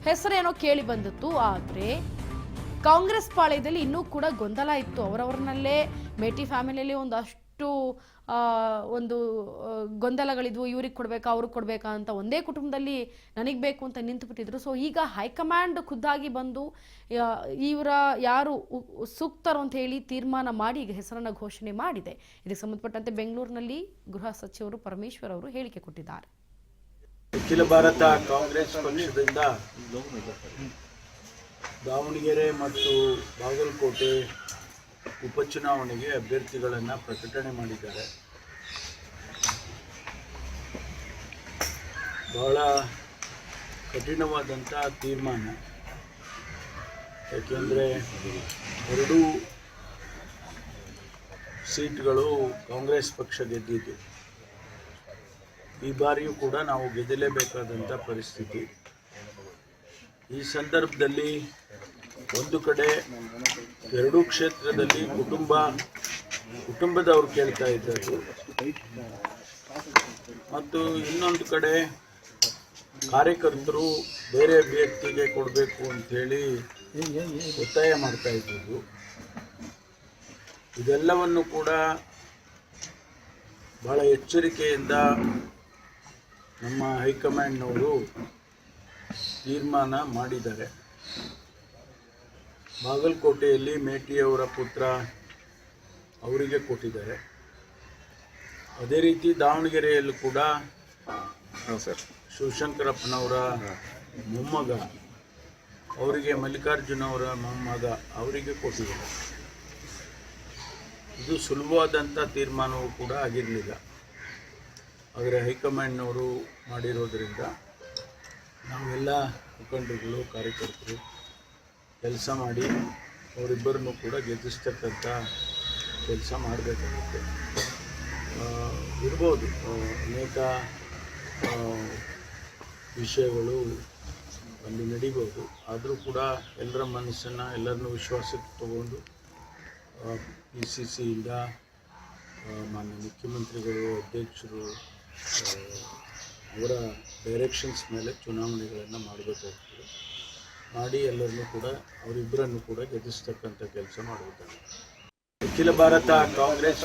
ಹೆಸರೇನೋ ಕೇಳಿ ಬಂದಿತ್ತು. ಆದರೆ ಕಾಂಗ್ರೆಸ್ ಪಾಳ್ಯದಲ್ಲಿ ಇನ್ನೂ ಕೂಡ ಗೊಂದಲ ಇತ್ತು. ಅವರವ್ರನ್ನಲ್ಲೇ ಮೇಟಿ ಫ್ಯಾಮಿಲಿಯಲ್ಲಿ ಒಂದಷ್ಟು ಒಂದು ಗೊಂದಲಗಳಿದ್ವು. ಇವ್ರಿಗೆ ಕೊಡ್ಬೇಕಾ ಅವ್ರಿಗೆ ಕೊಡ್ಬೇಕಾ ಅಂತ ಒಂದೇ ಕುಟುಂಬದಲ್ಲಿ ನನಗೆ ಬೇಕು ಅಂತ ನಿಂತು ಬಿಟ್ಟಿದ್ರು. ಸೊ ಈಗ ಹೈಕಮಾಂಡ್ ಖುದ್ದಾಗಿ ಬಂದು ಇವರ ಯಾರು ಸೂಕ್ತರು ಅಂತ ಹೇಳಿ ತೀರ್ಮಾನ ಮಾಡಿ ಈಗ ಹೆಸರನ್ನು ಘೋಷಣೆ ಮಾಡಿದೆ. ಇದಕ್ಕೆ ಸಂಬಂಧಪಟ್ಟಂತೆ ಬೆಂಗಳೂರಿನಲ್ಲಿ ಗೃಹ ಸಚಿವರು ಪರಮೇಶ್ವರ್ ಅವರು ಹೇಳಿಕೆ ಕೊಟ್ಟಿದ್ದಾರೆ. ಅಖಿಲ ಭಾರತ ಕಾಂಗ್ರೆಸ್ ಪಕ್ಷದಿಂದ ದಾವಣಗೆರೆ ಮತ್ತು ಬಾಗಲಕೋಟೆ ಉಪಚುನಾವಣೆಗೆ ಅಭ್ಯರ್ಥಿಗಳನ್ನು ಪ್ರಕಟಣೆ ಮಾಡಿದ್ದಾರೆ. ಬಹಳ ಕಠಿಣವಾದಂಥ ತೀರ್ಮಾನ. ಏಕೆಂದರೆ ಎರಡೂ ಸೀಟ್ಗಳು ಕಾಂಗ್ರೆಸ್ ಪಕ್ಷ ಗೆದ್ದಿದ್ದು. ಈ ಬಾರಿಯೂ ಕೂಡ ನಾವು ಗೆದ್ದಲೇಬೇಕಾದಂಥ ಪರಿಸ್ಥಿತಿ. ಈ ಸಂದರ್ಭದಲ್ಲಿ ಒಂದು ಕಡೆ ಎರಡೂ ಕ್ಷೇತ್ರದಲ್ಲಿ ಕುಟುಂಬದವರು ಕೇಳ್ತಾ ಇದ್ದದ್ದು, ಮತ್ತು ಇನ್ನೊಂದು ಕಡೆ ಕಾರ್ಯಕರ್ತರು ಬೇರೆ ಅಭ್ಯರ್ಥಿಗೆ ಕೊಡಬೇಕು ಅಂಥೇಳಿ ಒತ್ತಾಯ ಮಾಡ್ತಾ ಇದ್ದದ್ದು. ಇದೆಲ್ಲವನ್ನು ಕೂಡ ಭಾಳ ಎಚ್ಚರಿಕೆಯಿಂದ ನಮ್ಮ ಹೈಕಮಾಂಡ್ನವರು ತೀರ್ಮಾನ ಮಾಡಿದ್ದಾರೆ. ಬಾಗಲಕೋಟೆಯಲ್ಲಿ ಮೇಟಿಯವರ ಪುತ್ರ ಅವರಿಗೆ ಕೊಟ್ಟಿದ್ದಾರೆ. ಅದೇ ರೀತಿ ದಾವಣಗೆರೆಯಲ್ಲೂ ಕೂಡ ಶಿವಶಂಕರಪ್ಪನವರ ಮೊಮ್ಮಗ ಅವರಿಗೆ, ಮಲ್ಲಿಕಾರ್ಜುನ ಅವರ ಮೊಮ್ಮಗ ಅವರಿಗೆ ಕೊಟ್ಟಿದ್ದಾರೆ. ಇದು ಸುಲಭವಾದಂಥ ತೀರ್ಮಾನವೂ ಕೂಡ ಆಗಿರಲಿಲ್ಲ. ಆದರೆ ಹೈಕಮಾಂಡ್ನವರು ಮಾಡಿರೋದರಿಂದ ನಾವೆಲ್ಲ ಮುಖಂಡರುಗಳು, ಕಾರ್ಯಕರ್ತರು ಕೆಲಸ ಮಾಡಿ ಅವರಿಬ್ಬರನ್ನು ಕೂಡ ಗೆಲ್ಲಿಸ್ತಕ್ಕಂಥ ಕೆಲಸ ಮಾಡಬೇಕಾಗುತ್ತೆ. ಇರ್ಬೋದು ಅನೇಕ ವಿಷಯಗಳು ಅಲ್ಲಿ ನಡೀಬೋದು. ಆದರೂ ಕೂಡ ಎಲ್ಲರ ಮನಸ್ಸನ್ನು, ಎಲ್ಲರನ್ನೂ ವಿಶ್ವಾಸಕ್ಕೆ ತಗೊಂಡು PCCಯಿಂದ ಮಾನ್ಯ ಮುಖ್ಯಮಂತ್ರಿಗಳು, ಅಧ್ಯಕ್ಷರು ಅವರ ಡೈರೆಕ್ಷನ್ಸ್ ಮೇಲೆ ಚುನಾವಣೆಗಳನ್ನು ಮಾಡಬೇಕಾಗ್ತದೆ. ಮಾಡಿ ಎಲ್ಲರನ್ನೂ ಕೂಡ, ಅವರಿಬ್ಬರನ್ನು ಕೂಡ ಗೆಲ್ಲಿಸ್ತಕ್ಕಂಥ ಕೆಲಸ ಮಾಡಬೇಕಾಗುತ್ತೆ. ಅಖಿಲ ಭಾರತ ಕಾಂಗ್ರೆಸ್